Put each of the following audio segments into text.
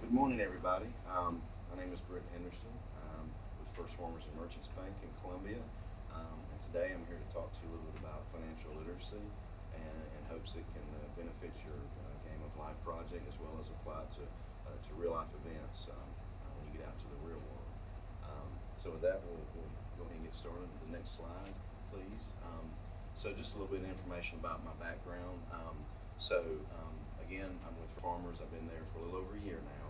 Good morning, everybody. My name is Britt Henderson with First Farmers and Merchants Bank in Columbia. And today I'm here to talk to you a little bit about financial literacy and in hopes it can benefit your Game of Life project as well as apply to real life events when you get out to the real world. So with that, we'll go ahead and get started. The next slide, please. So just a little bit of information about my background. Again, I'm with Farmers. I've been there for a little over a year now.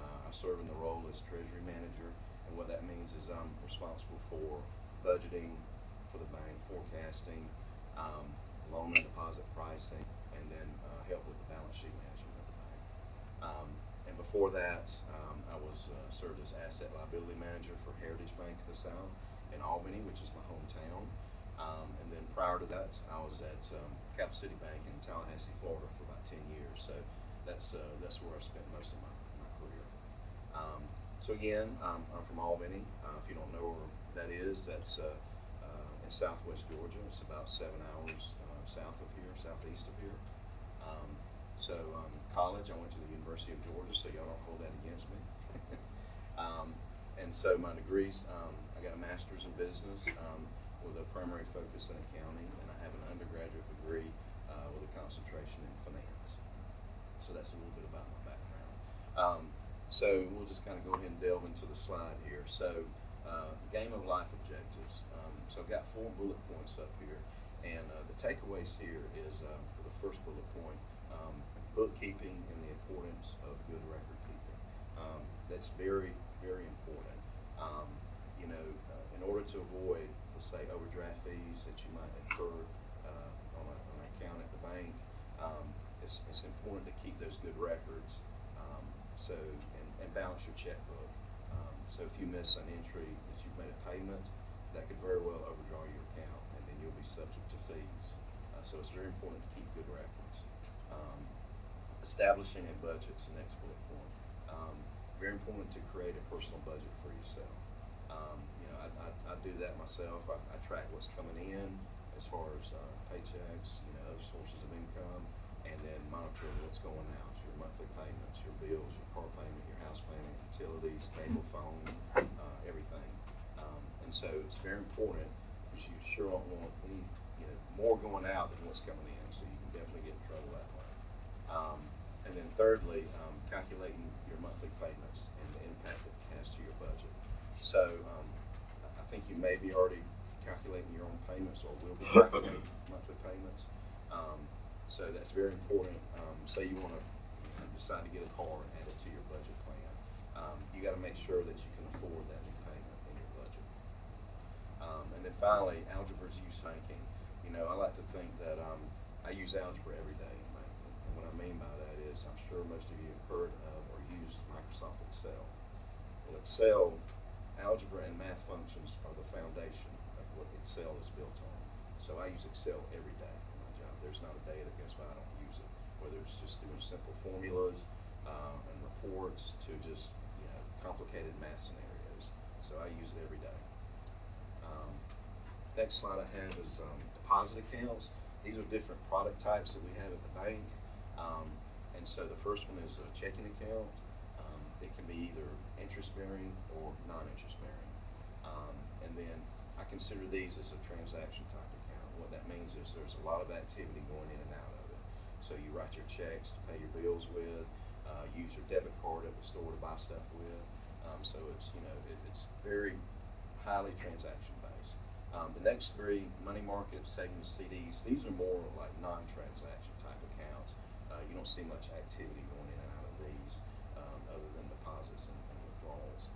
I serve in the role as Treasury Manager, and what that means is I'm responsible for budgeting for the bank, forecasting, loan and deposit pricing, and then help with the balance sheet management of the bank. And before that, I was served as Asset Liability Manager for Heritage Bank of the South in Albany, which is my hometown. And then prior to that, I was at Capital City Bank in Tallahassee, Florida for about 10 years. So that's where I spent most of my career. So again, I'm from Albany. If you don't know where that is, that's in southwest Georgia. It's about 7 hours south of here, southeast of here. College, I went to the University of Georgia, so y'all don't hold that against me. And so my degrees, I got a master's in business with a primary focus in accounting, and I have an undergraduate degree with a concentration in finance. So that's a little bit about my background. So we'll just kind of go ahead and delve into the slide here. So Game of Life objectives. So I've got 4 bullet points up here, and the takeaways here is for the first bullet point, bookkeeping and the importance of good record keeping. That's very, very important. In order to avoid, let's say, overdraft fees that you might incur on an account at the bank, it's important to keep those good records. And balance your checkbook. So if you miss an entry that you've made a payment, that could very well overdraw your account, and then you'll be subject to fees. So it's very important to keep good records. Establishing a budget is the next bullet point. Very important to create a personal budget for yourself. I do that myself. I track what's coming in as far as paychecks, other sources of income, and then monitor what's going out, your monthly payments, your bills, your car payment, your house payment, utilities, cable, phone, everything. And so it's very important because you sure don't want any more going out than what's coming in, so you can definitely get in trouble that way. And then thirdly, calculating your monthly payments and the impact it has to your budget. So I think you may be already calculating your own payments or will be calculating monthly payments. So that's very important. Say you want to decide to get a car and add it to your budget plan. You got to make sure that you can afford that new payment in your budget. And then finally, algebra is used in banking. I like to think that I use algebra every day in banking. And what I mean by that is I'm sure most of you have heard of or used Microsoft Excel. Well, Excel, algebra and math functions are the foundation of what Excel is built on. So I use Excel every day in my job. There's not a day that goes by I don't use it, whether it's just doing simple formulas and reports to just complicated math scenarios. So I use it every day. Next slide I have is deposit accounts. These are different product types that we have at the bank. And so the first one is a checking account. It can be either interest-bearing or non-interest bearing. And then I consider these as a transaction type account. What that means is there's a lot of activity going in and out of it. So you write your checks to pay your bills with, use your debit card at the store to buy stuff with. So it's very highly transaction based. The next 3, money market, savings, CDs, these are more like non-transaction type accounts. You don't see much activity going in and out of these other than deposits and withdrawals.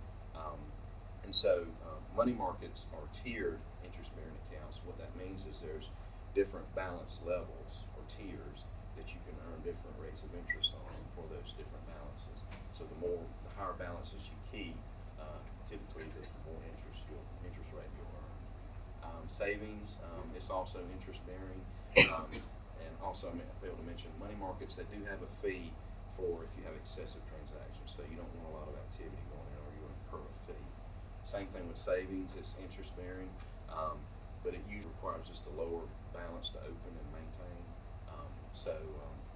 And so money markets are tiered interest-bearing accounts. What that means is there's different balance levels or tiers that you can earn different rates of interest on for those different balances. So the higher balances you keep, typically the more interest rate you'll earn. Savings, it's also interest-bearing. And also, I failed to mention money markets that do have a fee for if you have excessive transactions. So you don't want a lot of activity going in or you incur a fee. Same thing with savings, it's interest bearing, but it usually requires just a lower balance to open and maintain. So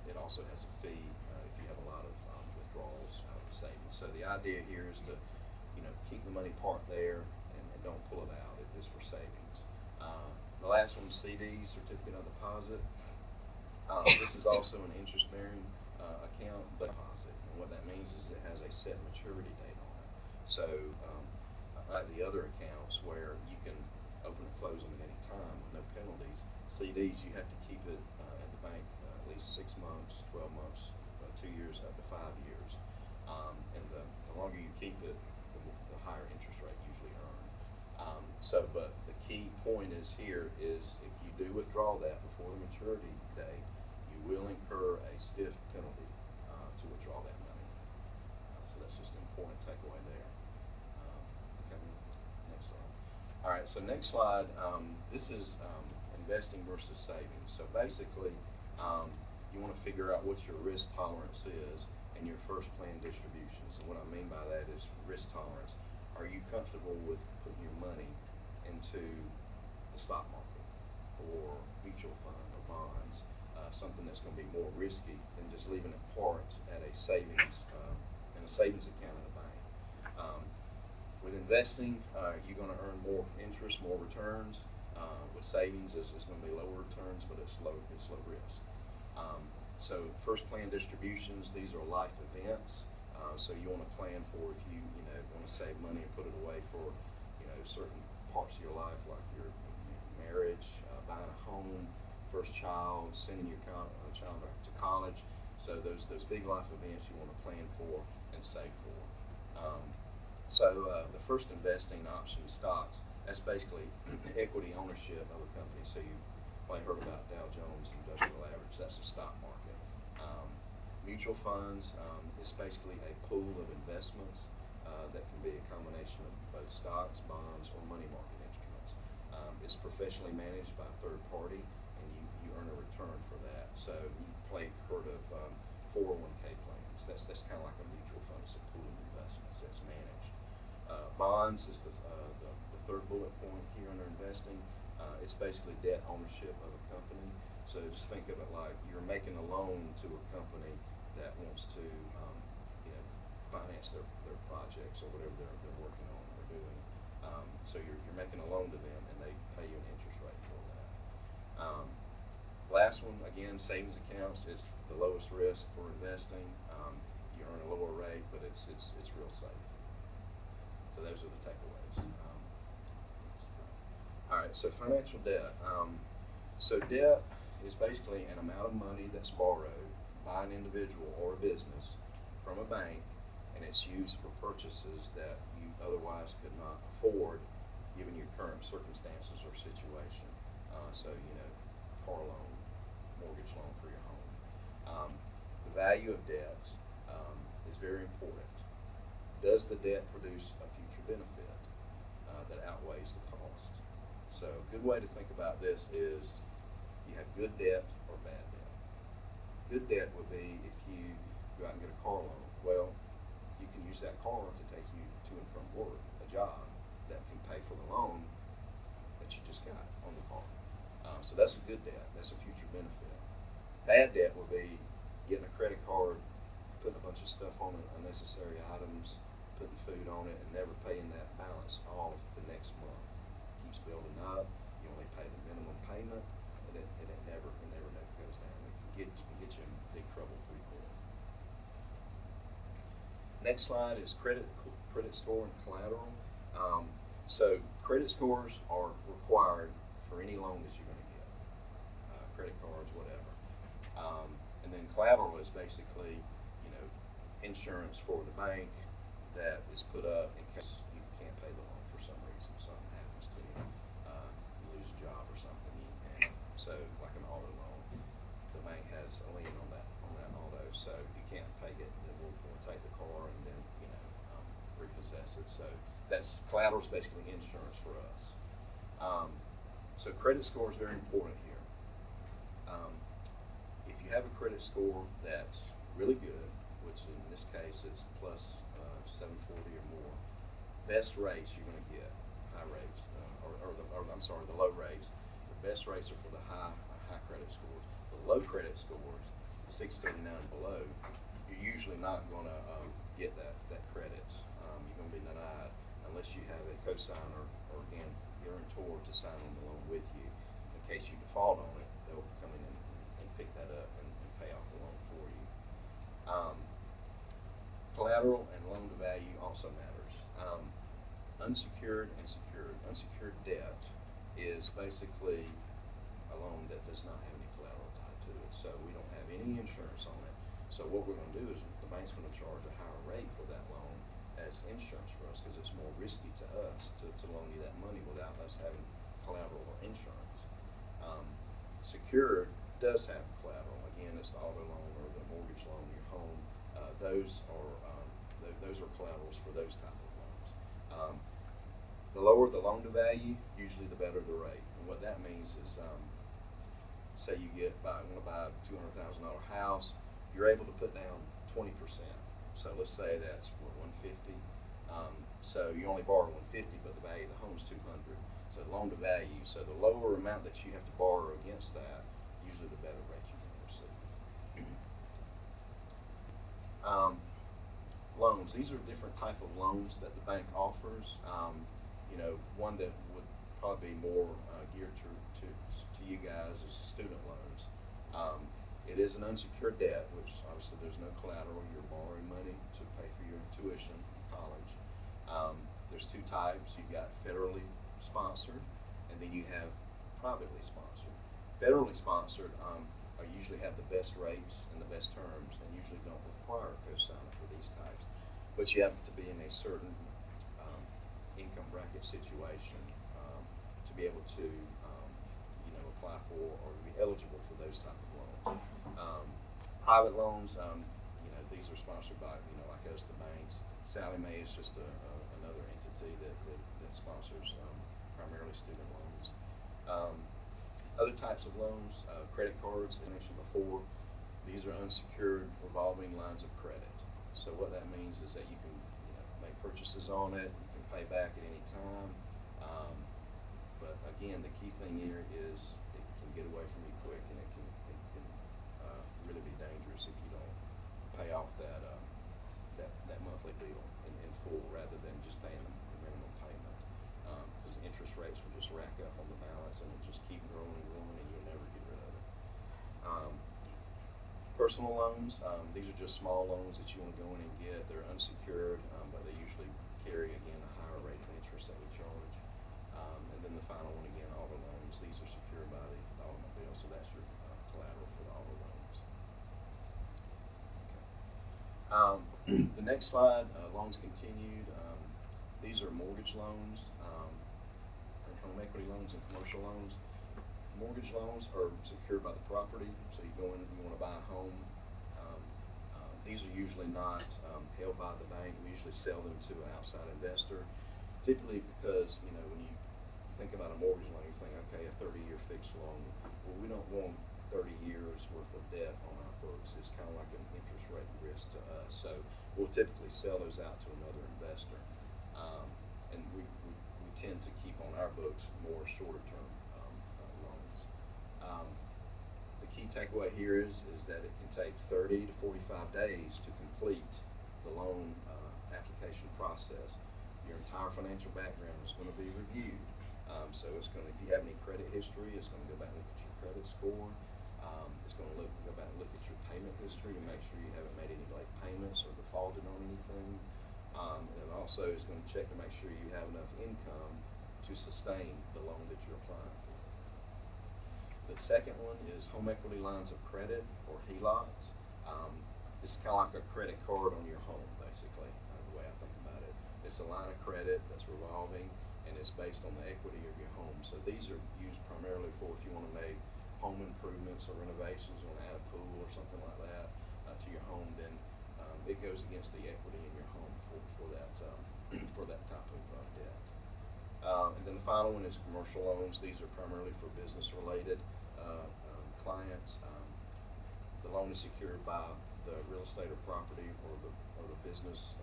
it also has a fee if you have a lot of withdrawals out of the savings idea here is to, keep the money parked there and don't pull it out. It's for savings. The last one, CDs, certificate of deposit. This is also an interest-bearing account, but deposit. And what that means is it has a set maturity date on it. So, like the other accounts where you can open and close them at any time with no penalties, CDs you have to keep it at the bank at least 6 months, 12 months, 2 years, up to 5 years. And the longer you keep it, the higher interest rate usually earned. But the key point is here is if you do withdraw that before the maturity date, you will incur a stiff penalty to withdraw that money. So that's just an important takeaway there. Okay, next slide. All right, so next slide. This is investing versus savings. So basically, you want to figure out what your risk tolerance is and your first plan distributions. And what I mean by that is risk tolerance. Are you comfortable with putting your money into the stock market or mutual fund or bonds, something that's going to be more risky than just leaving it parked at a savings in a savings account at a bank? With investing, you're going to earn more interest, more returns. With savings, it's going to be lower returns, but it's low risk. So first plan distributions, these are life events. So you want to plan for if you want to save money and put it away for certain parts of your life, like your marriage, buying a home, first child, sending your child to college. So those big life events you want to plan for and save for. The first investing option, stocks, that's basically equity ownership of a company. So you've probably heard about Dow Jones Industrial Average. That's the stock market. Mutual funds is basically a pool of investments that can be a combination of both stocks, bonds, or money market instruments. It's professionally managed by a third party, and you earn a return for that. So you heard of 401k plans. That's kind of like a mutual fund. It's a pool of investments that's managed. Bonds is the third bullet point here under investing. It's basically debt ownership of a company. So just think of it like you're making a loan to a company that wants to finance their projects or whatever they're working on or doing. So you're making a loan to them, and they pay you an interest rate for that. Last one, again, savings accounts. It's the lowest risk for investing. You earn a lower rate, but it's real safe. So those are the takeaways. All right, so financial debt. So debt is basically an amount of money that's borrowed by an individual or a business from a bank, and it's used for purchases that you otherwise could not afford given your current circumstances or situation. Car loan, mortgage loan for your home. The value of debt is very important. Does the debt produce a future benefit that outweighs the cost? So a good way to think about this is you have good debt or bad debt. Good debt would be if you go out and get a car loan. Well, you can use that car to take you to and from work, a job that can pay for the loan that you just got on the car. So that's a good debt. That's a future benefit. Bad debt would be getting a credit card, putting a bunch of stuff on it, unnecessary items, putting food on it, and never paying that balance off the next month. It keeps building up. You only pay the minimum payment, and it never goes down. It can get you in big trouble pretty quick. Next slide is credit score and collateral. So credit scores are required for any loan that you're going to get, credit cards, whatever. And then collateral is basically, insurance for the bank that is put up in case you can't pay the loan for some reason, something happens to you, you lose a job or something, and so like an auto loan, the bank has a lien on that auto, so if you can't pay it, then we'll take the car and then repossess it. So that's collateral is basically insurance for us. So credit score is very important here. If you have a credit score that's really good, which in this case is plus 740 or more, best rates you're going to get, high rates, the low rates. The best rates are for the high credit scores. The low credit scores, 639 below, you're usually not going to get that credit. You're going to be denied unless you have a cosigner or again guarantor to sign on the loan with you. In case you default on it, they'll come in and pick that up and pay off the loan for you. Collateral and loan to value also matters. Unsecured and secured. Unsecured debt is basically a loan that does not have any collateral tied to it, so we don't have any insurance on it. So what we're going to do is the bank's going to charge a higher rate for that loan as insurance for us because it's more risky to us to loan you that money without us having collateral or insurance. Secured does have collateral. Again, it's the auto loan or the mortgage loan, your home. Those are collaterals for those type of loans. The lower the loan to value, usually the better the rate. And what that means is, say you want to buy a $200,000 house, you're able to put down 20%. So let's say that's what, 150. So you only borrow 150, but the value of the home is 200. So loan to value. So the lower amount that you have to borrow against that, usually the better rate you're going to receive. Loans. These are different type of loans that the bank offers. One that would probably be more geared to you guys is student loans. It is an unsecured debt, which obviously there's no collateral. You're borrowing money to pay for your tuition in college. There's two types. You've got federally sponsored, and then you have privately sponsored. Federally sponsored usually have the best rates and the best terms, and usually don't require a cosigner for these types. But you have to be in a certain income bracket situation to be able to apply for or be eligible for those type of loans. Private loans, these are sponsored by like us, the banks. Sallie Mae is just another entity that sponsors primarily student loans. Other types of loans, credit cards, as I mentioned before, these are unsecured revolving lines of credit. So what that means is that you can make purchases on it, you can pay back at any time. But again, the key thing here is it can get away from you quick, and it can really be dangerous if you don't pay off that monthly bill in full rather than just paying the minimum payment. Because interest rates will just rack up on the balance and it'll just keep growing and growing, and you'll never get rid of it. Personal loans, these are just small loans that you want to go in and get. They're unsecured, but they usually carry, again, a higher rate of interest that we charge. And then the final one, again, auto loans. These are secured by the automobile, so that's your collateral for the auto loans. Okay. The next slide, loans continued. These are mortgage loans, and home equity loans and commercial loans. Mortgage loans are secured by the property, so you go in and you want to buy a home. These are usually not held by the bank. We usually sell them to an outside investor, typically because when you think about a mortgage loan, you think, okay, a 30-year fixed loan. Well, we don't want 30 years worth of debt on our books. It's kind of like an interest rate risk to us. So we'll typically sell those out to another investor, and we tend to keep on our books more shorter-term loans. The key takeaway here is that it can take 30 to 45 days to complete the loan application process. Your entire financial background is going to be reviewed. So it's going to, if you have any credit history, it's going to go back and look at your credit score. It's going to go back and look at your payment history to make sure you haven't made any late payments or defaulted on anything. And also it's going to check to make sure you have enough income to sustain the loan that you're applying for. The second one is home equity lines of credit, or HELOCs. This is kind of like a credit card on your home, basically, the way I think about it. It's a line of credit that's revolving, and it's based on the equity of your home. So these are used primarily for if you want to make home improvements or renovations, you want to add a pool or something like that to your home, then it goes against the equity in your home for that for that type of debt. And then the final one is commercial loans. These are primarily for business-related clients. The loan is secured by the real estate or property or the business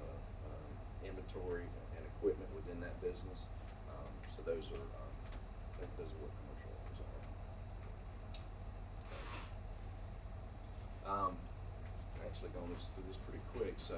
inventory and equipment within that business. So those are what commercial loans are. actually gone through this pretty quick. So